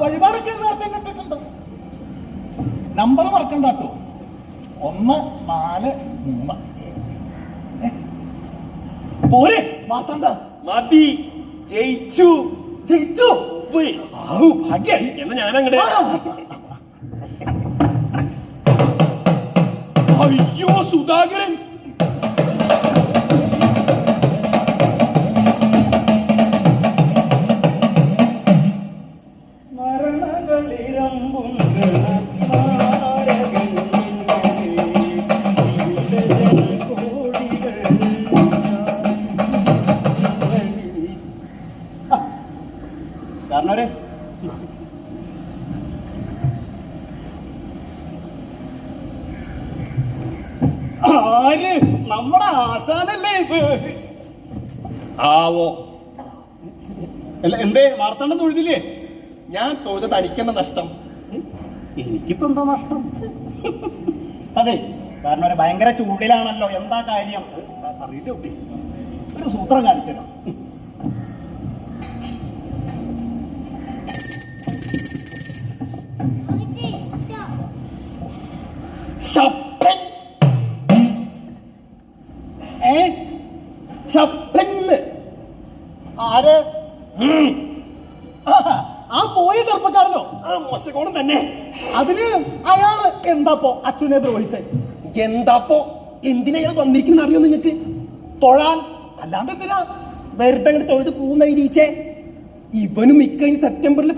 വഴിപാടൊക്കെ നേരത്തെ ഇട്ടിട്ടുണ്ട്. നമ്പർ മറക്കണ്ട കേട്ടോ, 143. പോരെ മാർത്താണ്ട? മതി, ജയിച്ചു. ജയിച്ചു? ഭാഗ്യായി. എന്നാ ഞാനങ്ങടെ. അയ്യോ സുധാകരൻ, കാരണവരെ ആര്? നമ്മുടെ ആശാനല്ലേ ഇത്? ആവോ. അല്ല എന്തേ മാർത്താണ്ഡം തൊഴുതില്ലേ? ഞാൻ തൊഴുത തനിക്കെന്ന നഷ്ടം. എനിക്കിപ്പോ എന്താ നഷ്ടം? അതെ, കാരണം ഒരു ഭയങ്കര ചൂടിലാണല്ലോ. എന്താ കാര്യം അറിയില്ല കുട്ടി. ഒരു സൂത്രം കാണിച്ചിടാം. ആര്? ആ പോയ ചെറുപ്പക്കാരനോ? ആ മോശക്കോണം തന്നെ. അതിന് അയാള് എന്താപ്പോ അച്ഛനെ ദ്രോഹിച്ചേ? എന്താപ്പോ എന്തിനാ അയാൾ വന്നിരിക്കുന്ന അറിയോ നിങ്ങക്ക്? തൊഴാൻ, അല്ലാണ്ട് എന്തിനാ? വെറുതെ അങ്ങോട്ട് തൊഴുത് പോകുന്ന ഇവനും ഇക്കഴിഞ്ഞ് സെപ്റ്റംബറിൽ